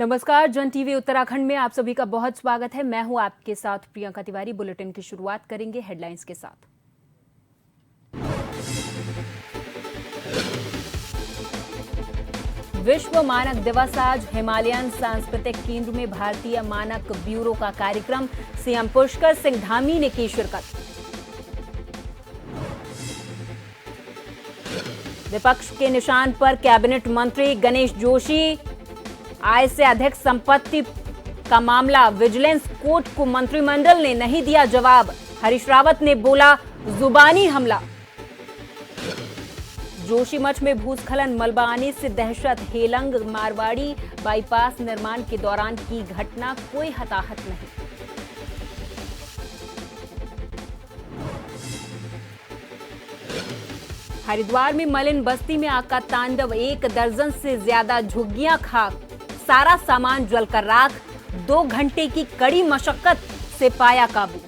नमस्कार, जन टीवी उत्तराखंड में आप सभी का बहुत स्वागत है। मैं हूं आपके साथ प्रियंका तिवारी। बुलेटिन की शुरुआत करेंगे हेडलाइंस के साथ। विश्व मानक दिवस आज हिमालयन सांस्कृतिक केंद्र में भारतीय मानक ब्यूरो का कार्यक्रम। सीएम पुष्कर सिंह धामी ने की शिरकत। विपक्ष के निशान पर कैबिनेट मंत्री गणेश जोशी। आय से अधिक संपत्ति का मामला विजिलेंस कोर्ट को मंत्रिमंडल ने नहीं दिया जवाब। हरीश रावत ने बोला जुबानी हमला। जोशीमठ में भूस्खलन, मलबा आने से दहशत। हेलंग मारवाड़ी बाईपास निर्माण के दौरान की घटना, कोई हताहत नहीं। हरिद्वार में मलिन बस्ती में आग का तांडव, 1 दर्जन से ज्यादा झुग्गियां खाक, सारा सामान जलकर राख। 2 घंटे की कड़ी मशक्कत से पाया काबू।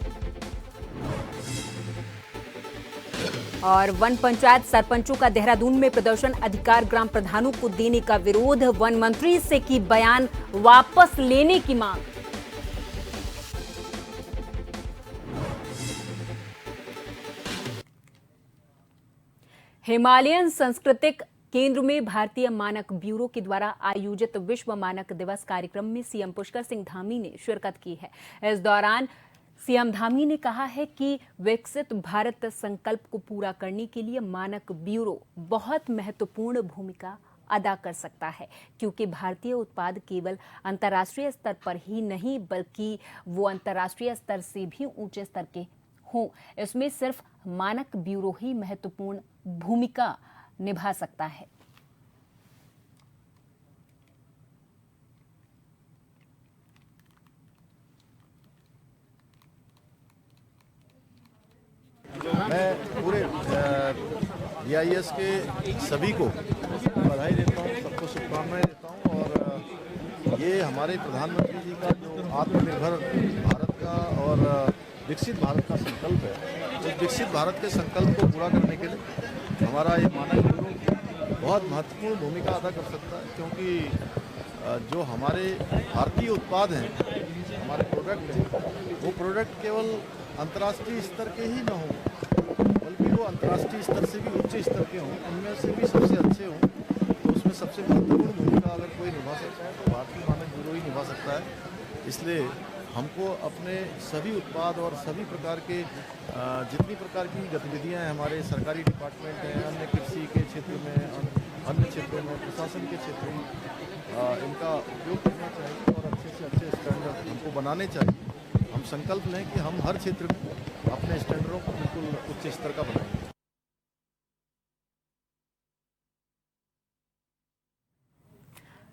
और वन पंचायत सरपंचों का देहरादून में प्रदर्शन, अधिकार ग्राम प्रधानों को देने का विरोध। वन मंत्री से की बयान वापस लेने की मांग। हिमालयन सांस्कृतिक केंद्र में भारतीय मानक ब्यूरो के द्वारा आयोजित विश्व मानक दिवस कार्यक्रम में सीएम पुष्कर सिंह धामी ने शिरकत की है। इस दौरान सीएम धामी ने कहा है कि विकसित भारत संकल्प को पूरा करने के लिए मानक ब्यूरो बहुत महत्वपूर्ण भूमिका अदा कर सकता है, क्योंकि भारतीय उत्पाद केवल अंतर्राष्ट्रीय स्तर पर ही नहीं बल्कि वो अंतर्राष्ट्रीय स्तर से भी ऊंचे स्तर के हों। इसमें सिर्फ मानक ब्यूरो ही महत्वपूर्ण भूमिका निभा सकता है। मैं पूरे BIS के सभी को बधाई देता हूँ, सबको शुभकामनाएं देता हूँ। और ये हमारे प्रधानमंत्री जी का जो आत्मनिर्भर भारत का और विकसित भारत का संकल्प है, उस विकसित भारत के संकल्प को पूरा करने के लिए हमारा ये मानक ब्यूरो बहुत महत्वपूर्ण भूमिका अदा कर सकता है। क्योंकि जो हमारे भारतीय उत्पाद हैं, हमारे प्रोडक्ट हैं, वो प्रोडक्ट केवल अंतर्राष्ट्रीय स्तर के ही ना हों, बल्कि वो अंतर्राष्ट्रीय स्तर से भी उच्च स्तर के हों, उनमें से भी सबसे अच्छे हों। तो उसमें सबसे महत्वपूर्ण भूमिका अगर कोई निभा सकता है तो भारतीय मानक ब्यूरो ही निभा सकता है। इसलिए हमको अपने सभी उत्पाद और सभी प्रकार के जितनी प्रकार की गतिविधियां हैं, हमारे सरकारी डिपार्टमेंट हैं, अन्य कृषि के क्षेत्र में, अन्य क्षेत्रों में, प्रशासन के क्षेत्र में, इनका उपयोग करना चाहिए और अच्छे से अच्छे स्टैंडर्ड हमको बनाने चाहिए। हम संकल्प लें कि हम हर क्षेत्र में अपने स्टैंडर्डों को बिल्कुल उच्च स्तर का बनाएंगे।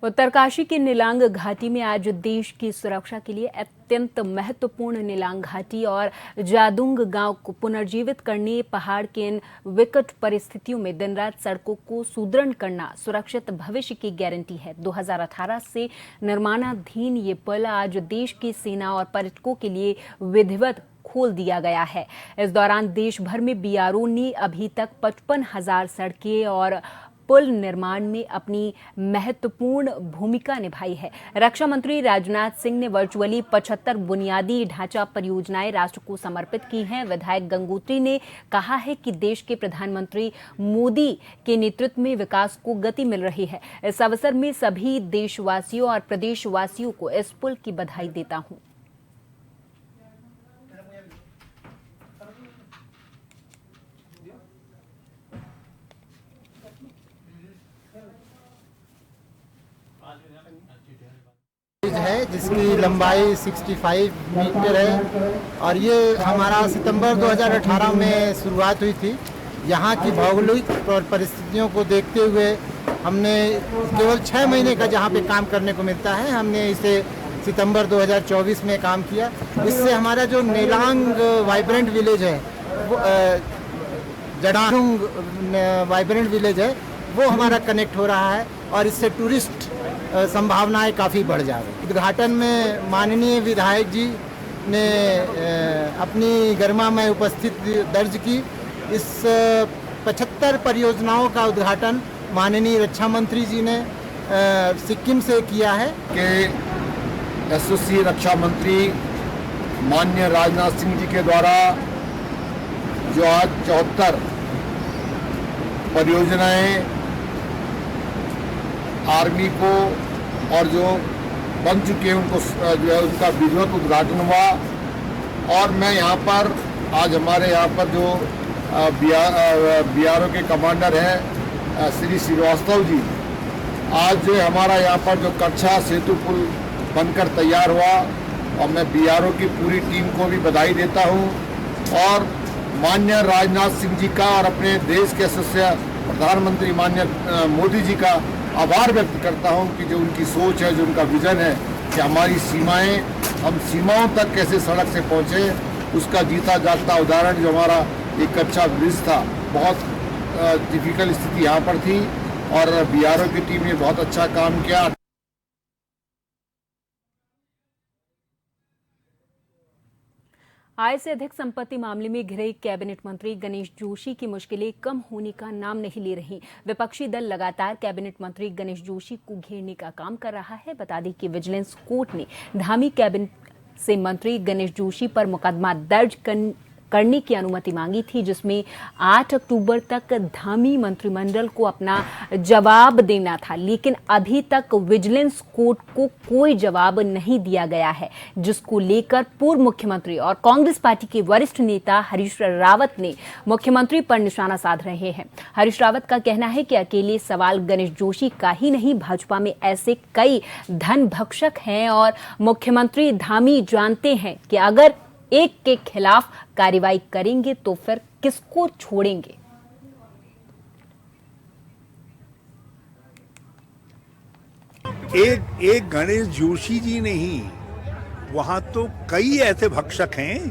उत्तरकाशी की नीलांग घाटी में आज देश की सुरक्षा के लिए अत्यंत महत्वपूर्ण नीलांग घाटी और जादुंग गांव को पुनर्जीवित करने, पहाड़ के इन विकट परिस्थितियों में दिन रात सड़कों को सुदृढ़ करना सुरक्षित भविष्य की गारंटी है। 2018 से निर्माणाधीन ये पुल आज देश की सेना और पर्यटकों के लिए विधिवत खोल दिया गया है। इस दौरान देश भर में BRO ने अभी तक 55,000 सड़कें और पुल निर्माण में अपनी महत्वपूर्ण भूमिका निभाई है। रक्षा मंत्री राजनाथ सिंह ने वर्चुअली 75 बुनियादी ढांचा परियोजनाएं राष्ट्र को समर्पित की हैं। विधायक गंगोत्री ने कहा है कि देश के प्रधानमंत्री मोदी के नेतृत्व में विकास को गति मिल रही है। इस अवसर में सभी देशवासियों और प्रदेशवासियों को इस पुल की बधाई देता हूं। है जिसकी लंबाई 65 मीटर है और ये हमारा सितंबर 2018 में शुरुआत हुई थी। यहाँ की भौगोलिक परिस्थितियों को देखते हुए हमने केवल 6 महीने का जहाँ पे काम करने को मिलता है, हमने इसे सितंबर 2024 में काम किया। इससे हमारा जो नीलांग वाइब्रेंट विलेज है, वो जडांग वाइब्रेंट विलेज है, वो हमारा कनेक्ट हो रहा है और इससे टूरिस्ट संभावनाएं काफ़ी बढ़ जा रही। उद्घाटन में माननीय विधायक जी ने अपनी गरिमामय उपस्थिति दर्ज की। इस 75 परियोजनाओं का उद्घाटन माननीय रक्षा मंत्री जी ने सिक्किम से किया है। कि यशस्वी रक्षा मंत्री माननीय राजनाथ सिंह जी के द्वारा जो आज 74 परियोजनाएं आर्मी को और जो बन चुके हैं उनको जो है उनका विधिवत उद्घाटन हुआ। और मैं यहाँ पर आज हमारे यहाँ पर जो BRO के कमांडर हैं श्री श्रीवास्तव जी, आज जो हमारा यहाँ पर जो कच्छा सेतु पुल बनकर तैयार हुआ, और मैं BRO की पूरी टीम को भी बधाई देता हूँ और माननीय राजनाथ सिंह जी का और अपने देश के यशस्वी प्रधानमंत्री माननीय मोदी जी का आभार व्यक्त करता हूँ कि जो उनकी सोच है, जो उनका विजन है कि हमारी सीमाएं, हम सीमाओं तक कैसे सड़क से पहुँचे, उसका जीता जागता उदाहरण जो हमारा एक कच्चा ब्रिज था। बहुत डिफिकल्ट स्थिति यहाँ पर थी और BRO की टीम ने बहुत अच्छा काम किया। आय से अधिक संपत्ति मामले में घिरे कैबिनेट मंत्री गणेश जोशी की मुश्किलें कम होने का नाम नहीं ले रही। विपक्षी दल लगातार कैबिनेट मंत्री गणेश जोशी को घेरने का काम कर रहा है। बता दें कि विजिलेंस कोर्ट ने धामी कैबिनेट से मंत्री गणेश जोशी पर मुकदमा दर्ज करने की अनुमति मांगी थी, जिसमें 8 अक्टूबर तक धामी मंत्रिमंडल को अपना जवाब देना था, लेकिन अभी तक विजिलेंस कोर्ट को कोई जवाब नहीं दिया गया है, जिसको लेकर पूर्व मुख्यमंत्री और कांग्रेस पार्टी के वरिष्ठ नेता हरीश रावत ने मुख्यमंत्री पर निशाना साध रहे हैं। हरीश रावत का कहना है कि अकेले सवाल गणेश जोशी का ही नहीं, भाजपा में ऐसे कई धन भक्षक हैं और मुख्यमंत्री धामी जानते हैं कि अगर एक के खिलाफ कार्रवाई करेंगे तो फिर किसको छोड़ेंगे। एक गणेश जोशी जी नहीं, वहां तो कई ऐसे भक्षक हैं,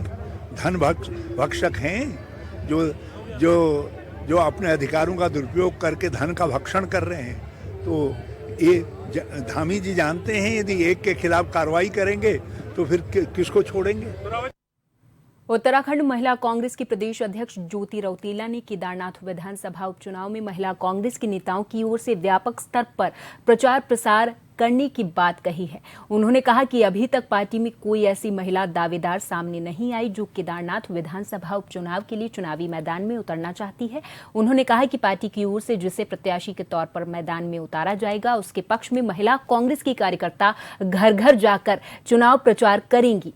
धन भक्षक हैं जो जो जो अपने अधिकारों का दुरुपयोग करके धन का भक्षण कर रहे हैं। तो ये धामी जी जानते हैं यदि एक के खिलाफ कार्रवाई करेंगे तो फिर किसको छोड़ेंगे। उत्तराखंड महिला कांग्रेस की प्रदेश अध्यक्ष ज्योति रौतेला ने केदारनाथ विधानसभा उपचुनाव में महिला कांग्रेस के नेताओं की ओर से व्यापक स्तर पर प्रचार प्रसार करने की बात कही है। उन्होंने कहा कि अभी तक पार्टी में कोई ऐसी महिला दावेदार सामने नहीं आई जो केदारनाथ विधानसभा उपचुनाव के लिए चुनावी मैदान में उतरना चाहती है। उन्होंने कहा कि पार्टी की ओर से जिसे प्रत्याशी के तौर पर मैदान में उतारा जाएगा, उसके पक्ष में महिला कांग्रेस की कार्यकर्ता घर घर जाकर चुनाव प्रचार करेंगी।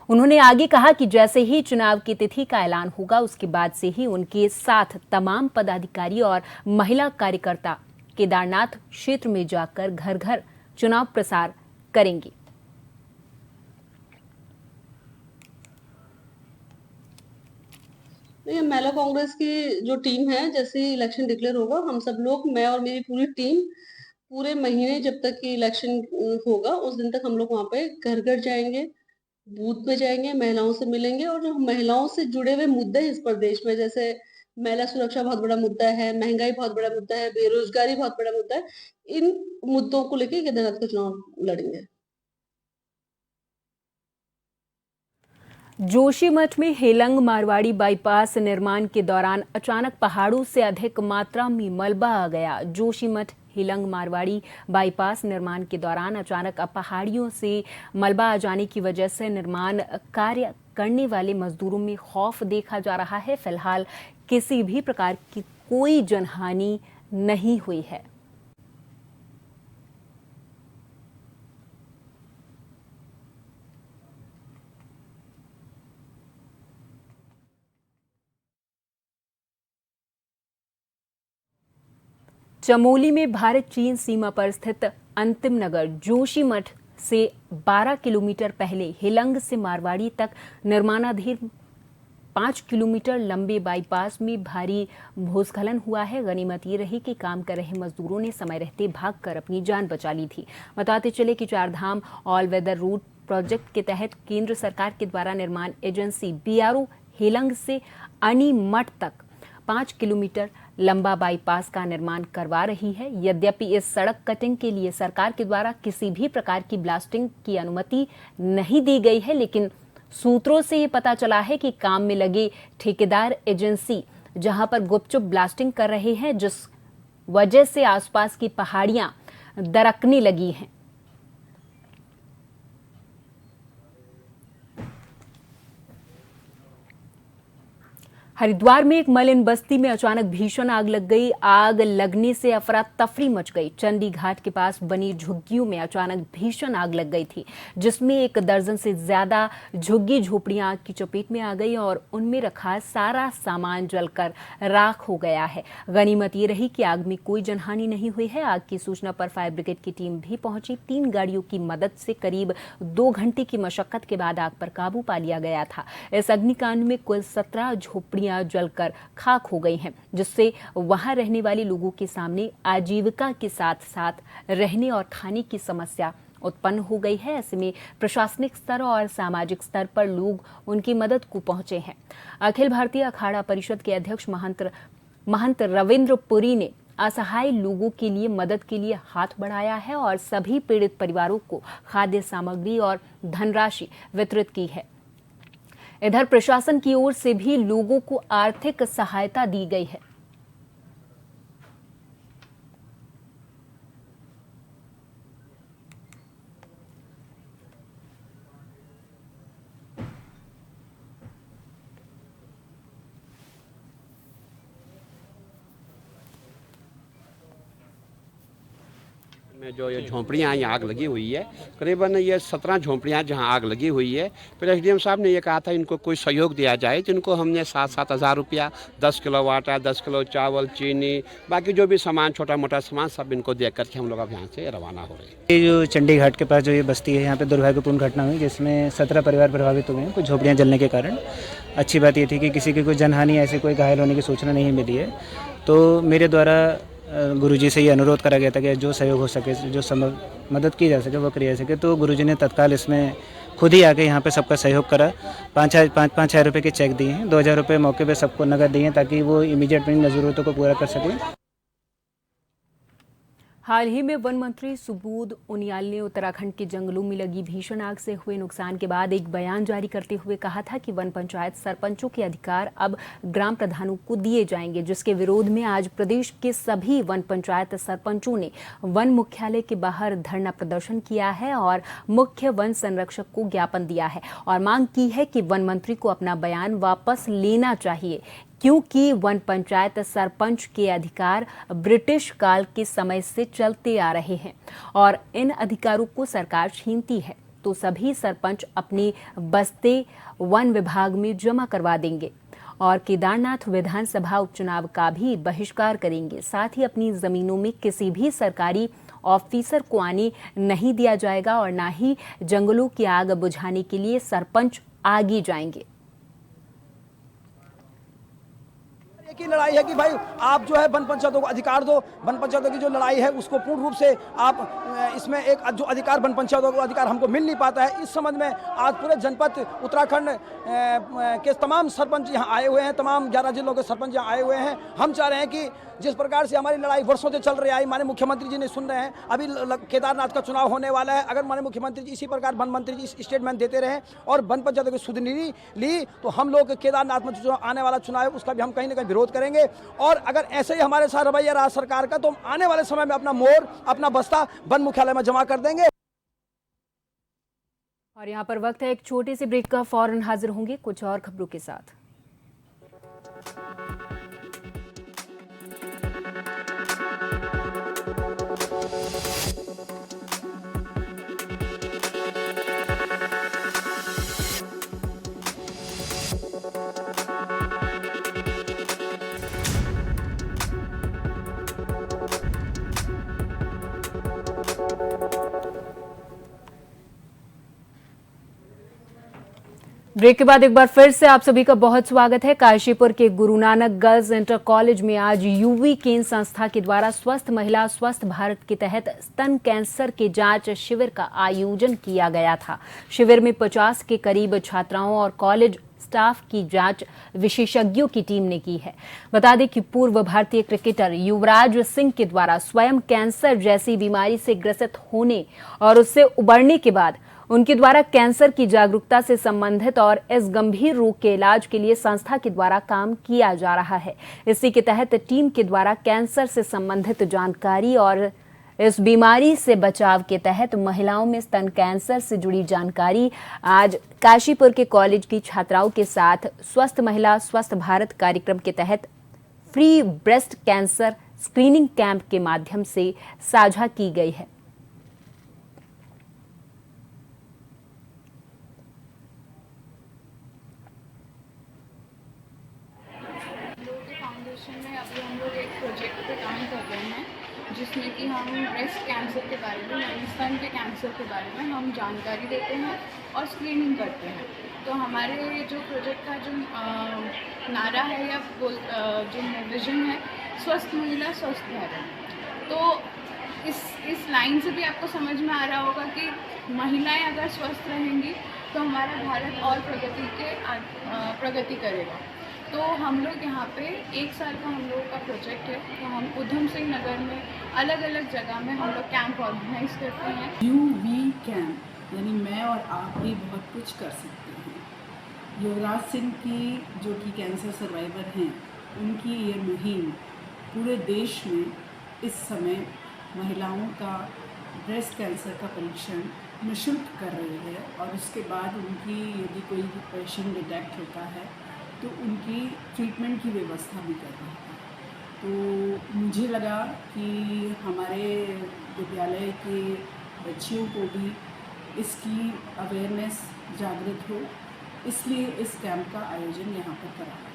उन्होंने आगे कहा कि जैसे ही चुनाव की तिथि का ऐलान होगा, उसके बाद से ही उनके साथ तमाम पदाधिकारी और महिला कार्यकर्ता केदारनाथ क्षेत्र में जाकर घर घर चुनाव प्रसार करेंगे। महिला कांग्रेस की जो टीम है, जैसे ही इलेक्शन डिक्लेयर होगा, हम सब लोग, मैं और मेरी पूरी टीम, पूरे महीने जब तक कि इलेक्शन होगा उस दिन तक हम लोग वहां पे घर घर जाएंगे, बूथ में जाएंगे, महिलाओं से मिलेंगे और जो महिलाओं से जुड़े हुए मुद्दे इस प्रदेश में, जैसे महिला सुरक्षा बहुत बड़ा मुद्दा है, महंगाई बहुत बड़ा मुद्दा है, बेरोजगारी बहुत बड़ा मुद्दा है, इन मुद्दों को लेकर केदारनाथ का चुनाव लड़ेंगे। जोशीमठ में हेलंग मारवाड़ी बाईपास निर्माण के दौरान अचानक पहाड़ों से अधिक मात्रा में मलबा आ गया। जोशीमठ हेलंग मारवाड़ी बाईपास निर्माण के दौरान अचानक पहाड़ियों से मलबा आ जाने की वजह से निर्माण कार्य करने वाले मजदूरों में खौफ देखा जा रहा है। फिलहाल किसी भी प्रकार की कोई जनहानि नहीं हुई है। चमोली में भारत चीन सीमा पर स्थित अंतिम नगर जोशीमठ से 12 किलोमीटर पहले हेलंग से मारवाड़ी तक निर्माणाधीन 5 किलोमीटर लंबे बाईपास में भारी भूस्खलन हुआ है। गनीमत ये रही कि काम कर रहे मजदूरों ने समय रहते भागकर अपनी जान बचा ली थी। बताते चले कि Chardham all weather route project के तहत केंद्र सरकार के द्वारा निर्माण एजेंसी BRO हेलंग से अनीमठ तक 5 किलोमीटर लंबा बाईपास का निर्माण करवा रही है। यद्यपि इस सड़क कटिंग के लिए सरकार के द्वारा किसी भी प्रकार की ब्लास्टिंग की अनुमति नहीं दी गई है, लेकिन सूत्रों से ये पता चला है कि काम में लगे ठेकेदार एजेंसी जहां पर गुपचुप ब्लास्टिंग कर रहे हैं, जिस वजह से आसपास की पहाड़ियां दरकने लगी हैं। हरिद्वार में एक मलिन बस्ती में अचानक भीषण आग लग गई। आग लगने से अफरा तफरी मच गई। चंडी घाट के पास बनी झुग्गियों में अचानक भीषण आग लग गई थी, जिसमें 1 दर्जन से ज्यादा झुग्गी झोपड़ियां आग की चपेट में आ गई और उनमें रखा सारा सामान जलकर राख हो गया है। गनीमत ये रही कि आग में कोई जनहानि नहीं हुई है। आग की सूचना पर फायर ब्रिगेड की टीम भी पहुंची। 3 गाड़ियों की मदद से करीब 2 घंटे की मशक्कत के बाद आग पर काबू पा लिया गया था। इस अग्निकांड में कुल 17 झोपड़ियां जलकर खाक हो गई हैं, जिससे वहां रहने वाले लोगों के सामने आजीविका के साथ साथ रहने और खाने की समस्या उत्पन्न हो गई है। ऐसे में प्रशासनिक स्तर और सामाजिक स्तर पर लोग उनकी मदद को पहुंचे हैं। अखिल भारतीय अखाड़ा परिषद के अध्यक्ष महंत रविंद्र पुरी ने असहाय लोगों के लिए मदद के लिए हाथ बढ़ाया है और सभी पीड़ित परिवारों को खाद्य सामग्री और धनराशि वितरित की है। इधर प्रशासन की ओर से भी लोगों को आर्थिक सहायता दी गई है। में जो ये झोंपड़ियाँ यहाँ आग लगी हुई है, करीबन ये 17 झोंपड़ियाँ जहाँ आग लगी हुई है। फिर एसडीएम साहब ने ये कहा था इनको कोई सहयोग दिया जाए, जिनको हमने 7-7 हज़ार रुपया, 10 किलो आटा, 10 किलो चावल, चीनी, बाकी जो भी सामान, छोटा मोटा सामान सब इनको दे करके हम लोग अब यहाँ से रवाना हो रहे हैं। ये जो चंडी घाट के पास जो ये बस्ती है, यहाँ पे दुर्भाग्यपूर्ण घटना हुई जिसमें 17 परिवार प्रभावित हुए हैं कुछ झोपड़ियाँ जलने के कारण। अच्छी बात ये थी कि किसी की कोई जनहानि, ऐसी कोई घायल होने की सूचना नहीं मिली है। तो मेरे द्वारा गुरुजी से ये अनुरोध करा गया था कि जो सहयोग हो सके, जो मदद की जा सके वो किया जा सके। तो गुरुजी ने तत्काल इसमें खुद ही आके यहाँ पे सबका सहयोग करा। 5,000 रुपये के चेक दिए हैं, 2,000 रुपये मौके पे सबको नगद दिए हैं ताकि वो इमीडिएट अपनी ज़रूरतों को पूरा कर सकें। हाल ही में वन मंत्री सुबोध उनियाल ने उत्तराखंड के जंगलों में लगी भीषण आग से हुए नुकसान के बाद एक बयान जारी करते हुए कहा था कि वन पंचायत सरपंचों के अधिकार अब ग्राम प्रधानों को दिए जाएंगे, जिसके विरोध में आज प्रदेश के सभी वन पंचायत सरपंचों ने वन मुख्यालय के बाहर धरना प्रदर्शन किया है और मुख्य वन संरक्षक को ज्ञापन दिया है और मांग की है कि वन मंत्री को अपना बयान वापस लेना चाहिए, क्योंकि वन पंचायत सरपंच के अधिकार ब्रिटिश काल के समय से चलते आ रहे हैं और इन अधिकारों को सरकार छीनती है तो सभी सरपंच अपने बस्ते वन विभाग में जमा करवा देंगे और केदारनाथ विधानसभा उपचुनाव का भी बहिष्कार करेंगे। साथ ही अपनी जमीनों में किसी भी सरकारी ऑफिसर को आने नहीं दिया जाएगा और न ही जंगलों की आग बुझाने के लिए सरपंच आगे जाएंगे। की लड़ाई है कि भाई आप जो है वन पंचायतों को अधिकार दो। वन पंचायतों की जो लड़ाई है उसको पूर्ण रूप से आप इसमें एक जो अधिकार वन पंचायतों को अधिकार हमको मिल नहीं पाता है। इस संबंध में आज पूरे जनपद उत्तराखंड के तमाम सरपंच यहाँ आए हुए हैं, तमाम 11 जिलों के सरपंच यहाँ आए हुए हैं। हम चाह रहे हैं कि जिस प्रकार से हमारी लड़ाई वर्षों से चल रही है, माननीय मुख्यमंत्री जी ने सुन रहे हैं, अभी केदारनाथ का चुनाव होने वाला है। अगर माननीय मुख्यमंत्री जी इसी प्रकार वन मंत्री जी स्टेटमेंट देते रहे और वन पंचायतों की सुध ली तो हम लोग केदारनाथ में जो आने वाला चुनाव है उसका भी हम कहीं ना कहीं विरोध करेंगे। और अगर ऐसे ही हमारे साथ रवैया रहा सरकार का तो हम आने वाले समय में अपना मोर, अपना बस्ता वन मुख्यालय में जमा कर देंगे। और यहाँ पर वक्त है एक छोटे से ब्रेक का, फौरन हाजिर होंगे कुछ और खबरों के साथ। ब्रेक के बाद एक बार फिर से आप सभी का बहुत स्वागत है। काशीपुर के Guru Nanak girls inter college में आज यूवी केन संस्था के द्वारा स्वस्थ महिला स्वस्थ भारत के तहत स्तन कैंसर के जांच शिविर का आयोजन किया गया था। शिविर में 50 के करीब छात्राओं और कॉलेज स्टाफ की जांच विशेषज्ञों की टीम ने की है। बता दें कि पूर्व भारतीय क्रिकेटर युवराज सिंह के द्वारा स्वयं कैंसर जैसी बीमारी से ग्रसित होने और उससे उबरने के बाद उनके द्वारा कैंसर की जागरूकता से संबंधित और इस गंभीर रोग के इलाज के लिए संस्था के द्वारा काम किया जा रहा है। इसी के तहत टीम के द्वारा कैंसर से संबंधित जानकारी और इस बीमारी से बचाव के तहत महिलाओं में स्तन कैंसर से जुड़ी जानकारी आज काशीपुर के कॉलेज की छात्राओं के साथ स्वस्थ महिला स्वस्थ भारत कार्यक्रम के तहत free breast cancer screening camp के माध्यम से साझा की गई है। फाउंडेशन में अभी हम लोग एक प्रोजेक्ट पे काम कर रहे हैं जिसमें कि हम ब्रेस्ट कैंसर के बारे में यानी स्तन के कैंसर के बारे में हम जानकारी देते हैं और स्क्रीनिंग करते हैं। तो हमारे जो प्रोजेक्ट का जो नारा है या जो विजन है स्वस्थ महिला स्वस्थ भारत, तो इस लाइन से भी आपको समझ में आ रहा होगा कि महिलाएं अगर स्वस्थ रहेंगी तो हमारा भारत और प्रगति करेगा। तो हम लोग यहाँ पे 1 साल का हम लोगों का प्रोजेक्ट है। तो हम उधम सिंह नगर में अलग अलग जगह में हम लोग कैंप ऑर्गेनाइज करते हैं। वी कैन यानी मैं और आप भी बहुत कुछ कर सकते हैं। युवराज सिंह की जो कि कैंसर सर्वाइवर हैं, उनकी ये मुहिम पूरे देश में इस समय महिलाओं का ब्रेस्ट कैंसर का परीक्षण निःशुल्क कर रही है और उसके बाद उनकी यदि कोई पेशेंट डिटेक्ट होता है तो उनकी ट्रीटमेंट की व्यवस्था भी कर रही है। तो मुझे लगा कि हमारे विद्यालय के बच्चियों को भी इसकी अवेयरनेस जागृत हो, इसलिए इस कैंप का आयोजन यहाँ पर करा है।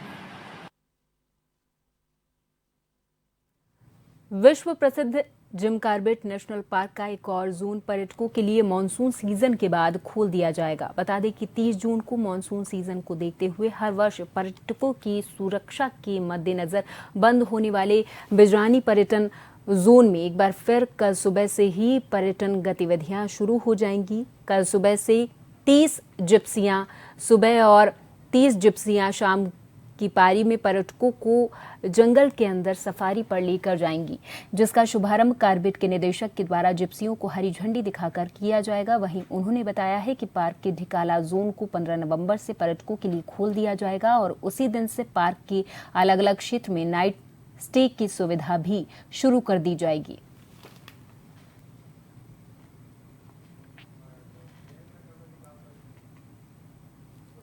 विश्व प्रसिद्ध जिम कॉर्बेट नेशनल पार्क का एक और जोन पर्यटकों के लिए मानसून सीजन के बाद खोल दिया जाएगा। बता दें कि 30 जून को मानसून सीजन को देखते हुए हर वर्ष पर्यटकों की सुरक्षा के मद्देनजर बंद होने वाले बिजरानी पर्यटन जोन में एक बार फिर कल सुबह से ही पर्यटन गतिविधियां शुरू हो जाएंगी। कल सुबह से 30 जिप्सियां सुबह और 30 जिप्सियां शाम की पारी में पर्यटकों को जंगल के अंदर सफारी पर लेकर जाएंगी, जिसका शुभारंभ कॉर्बेट के निदेशक के द्वारा जिप्सियों को हरी झंडी दिखाकर किया जाएगा। वहीं उन्होंने बताया है कि पार्क के ढिकाला जोन को 15 नवंबर से पर्यटकों के लिए खोल दिया जाएगा और उसी दिन से पार्क के अलग अलग क्षेत्र में नाइट स्टे की सुविधा भी शुरू कर दी जाएगी।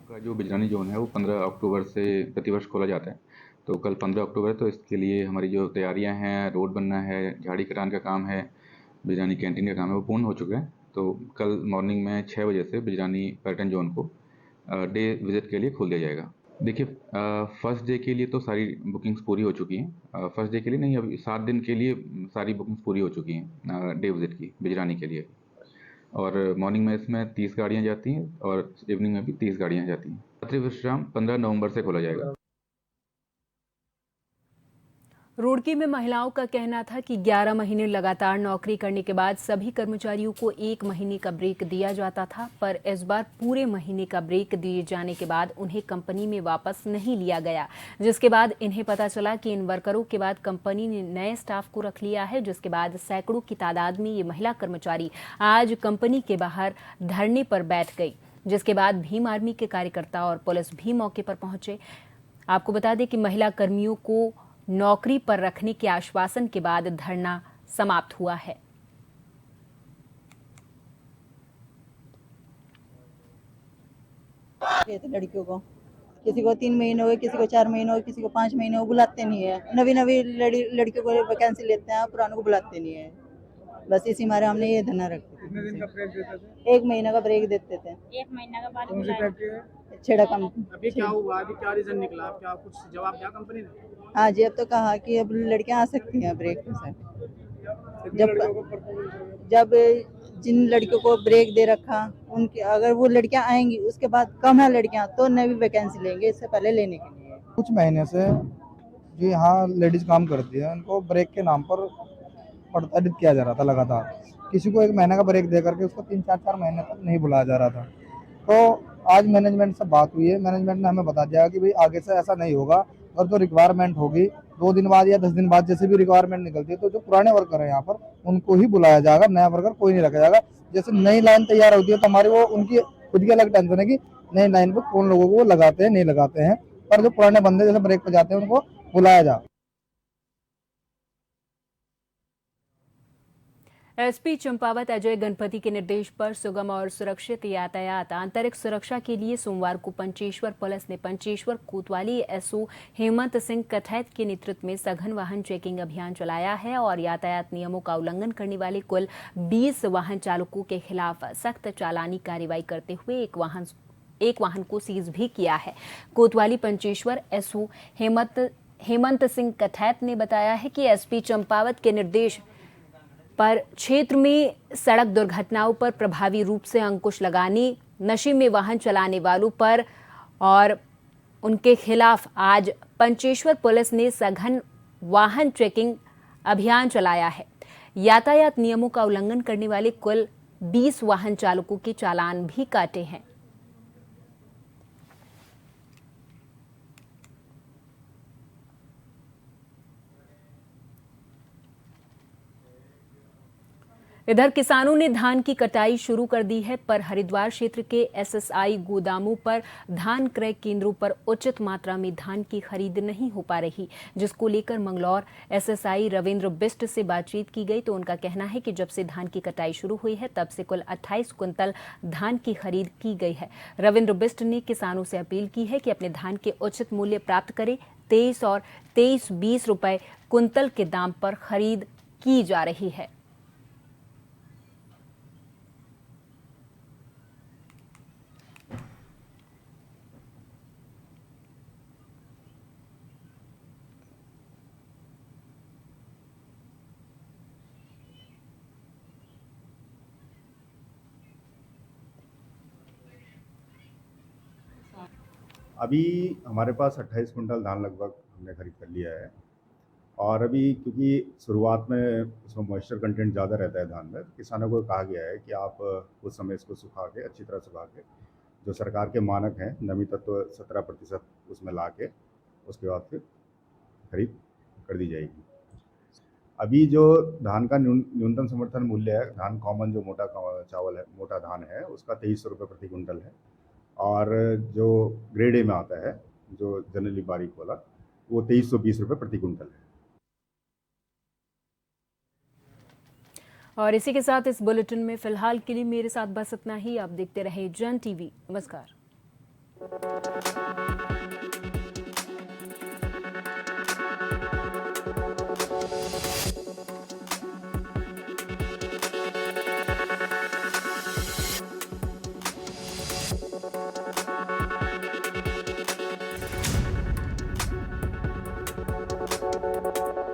का जो बिजरानी जोन है वो 15 अक्टूबर से प्रतिवर्ष खोला जाता है। तो कल 15 अक्टूबर है, तो इसके लिए हमारी जो तैयारियां हैं, रोड बनना है, झाड़ी कटान का काम है, बिजरानी कैंटीन का काम है, वो पूर्ण हो चुका है। तो कल मॉर्निंग में 6 बजे से बिजरानी पर्यटन जोन को डे विजिट के लिए खोल दिया जाएगा। देखिए, फर्स्ट डे के लिए तो सारी बुकिंग्स पूरी हो चुकी हैं। फर्स्ट डे के लिए नहीं, अभी 7 दिन के लिए सारी बुकिंग्स पूरी हो चुकी हैं डे विजिट की बिजरानी के लिए। और मॉर्निंग में इसमें 30 गाड़ियाँ जाती हैं और इवनिंग में भी 30 गाड़ियाँ जाती हैं। रात्रि विश्राम 15 नवंबर से खोला जाएगा। रुड़की में महिलाओं का कहना था कि 11 महीने लगातार नौकरी करने के बाद सभी कर्मचारियों को 1 महीने का ब्रेक दिया जाता था, पर इस बार पूरे महीने का ब्रेक दिए जाने के बाद उन्हें कंपनी में वापस नहीं लिया गया, जिसके बाद इन्हें पता चला कि इन वर्करों के बाद कंपनी ने नए स्टाफ को रख लिया है, जिसके बाद सैकड़ों की तादाद में ये महिला कर्मचारी आज कंपनी के बाहर धरने पर बैठ गई, जिसके बाद भीम आर्मी के कार्यकर्ता और पुलिस भी मौके पर पहुंचे। आपको बता दें कि महिला कर्मियों को नौकरी पर रखने के आश्वासन के बाद धरना समाप्त हुआ है। लड़कियों को किसी को 3 महीने हो गए, किसी को 4 महीने हो, किसी को 5 महीने हो, बुलाते नहीं है। नवी लड़कियों को वैकेंसी लेते हैं, पुरानों को बुलाते नहीं है। बस इसी मारे हमने ये धरना रखा। कितने दिन का ब्रेक देते थे? 1 महीना का ब्रेक देते थे। 1 महीना का बाद कौन सी फैक्ट्री है? छेड़ा कम। अभी क्या हुआ? अभी क्या रीजन निकला? क्या कुछ जवाब दिया कंपनी ने? हाँ जी, अब तो कहा कि अब लड़कियां आ सकती हैं ब्रेक के साथ। जब जिन लड़कियों को ब्रेक दे रखा, उनके अगर वो लड़कियां आएंगी उसके बाद कम है लड़कियां तो नई वैकेंसी लेंगे, इससे पहले लेने के लिए। कुछ महीने से जो यहाँ लेडीज काम करती है उनको ब्रेक के नाम पर प्रताड़ित किया जा रहा था लगातार। किसी को 1 महीने का ब्रेक दे करके उसको 3-4 महीने तक नहीं बुलाया जा रहा था। तो आज मैनेजमेंट से बात हुई है, मैनेजमेंट ने हमें बता दिया कि भाई आगे से ऐसा नहीं होगा और जो रिक्वायरमेंट होगी 2 दिन बाद या 10 दिन बाद जैसे भी रिक्वायरमेंट निकलती है तो जो पुराने वर्कर है यहाँ पर उनको ही बुलाया जाएगा, नया वर्कर कोई नहीं रखा जाएगा। जैसे नई लाइन तैयार होती है तो हमारी वो उनकी खुद की अलग टेंशन है कि नई लाइन पर कौन लोगों को वो लगाते हैं नहीं लगाते हैं, पर जो पुराने बंदे जैसे ब्रेक पर जाते हैं उनको बुलाया जाए। एसपी चंपावत अजय गणपति के निर्देश पर सुगम और सुरक्षित यातायात आंतरिक सुरक्षा के लिए सोमवार को पंचेश्वर पुलिस ने पंचेश्वर कोतवाली एसओ हेमंत सिंह कथैत के नेतृत्व में सघन वाहन चेकिंग अभियान चलाया है और यातायात नियमों का उल्लंघन करने वाले कुल 20 वाहन चालकों के खिलाफ सख्त चालानी कार्रवाई करते हुए एक वाहन को सीज भी किया है। कोतवाली पंचेश्वर एसओ हेमंत सिंह कथैत ने बताया है कि एसपी चंपावत के निर्देश पर क्षेत्र में सड़क दुर्घटनाओं पर प्रभावी रूप से अंकुश लगाने, नशे में वाहन चलाने वालों पर और उनके खिलाफ आज पंचेश्वर पुलिस ने सघन वाहन चेकिंग अभियान चलाया है। यातायात नियमों का उल्लंघन करने वाले कुल 20 वाहन चालकों के चालान भी काटे हैं। इधर किसानों ने धान की कटाई शुरू कर दी है, पर हरिद्वार क्षेत्र के एसएसआई गोदामों पर धान क्रय केंद्रों पर उचित मात्रा में धान की खरीद नहीं हो पा रही, जिसको लेकर मंगलौर एसएसआई रविंद्र बिष्ट से बातचीत की गई तो उनका कहना है कि जब से धान की कटाई शुरू हुई है तब से कुल 28 कुंतल धान की खरीद की गई है। रविंद्र बिष्ट ने किसानों से अपील की है कि अपने धान के उचित मूल्य प्राप्त करें। 23 और 23-20 रुपए कुंतल के दाम पर खरीद की जा रही है। अभी हमारे पास 28 कुंटल धान लगभग हमने खरीद कर लिया है और अभी क्योंकि शुरुआत में उसमें मॉइस्चर कंटेंट ज़्यादा रहता है धान में, तो किसानों को कहा गया है कि आप कुछ समय इसको सुखा के अच्छी तरह सुखा के जो सरकार के मानक हैं नमी तत्व 17% उसमें ला के उसके बाद फिर खरीद कर दी जाएगी। अभी जो धान का न्यूनतम समर्थन मूल्य है, धान कॉमन जो मोटा चावल है, मोटा धान है, उसका 2300 रुपये प्रति कुंटल है और जो ग्रेड ए में आता है जो जनरली बारीक वाला वो 2320 रुपये प्रति कुंटल है। और इसी के साथ इस बुलेटिन में फिलहाल के लिए मेरे साथ बस इतना ही। आप देखते रहे जन टीवी। नमस्कार। Thank you.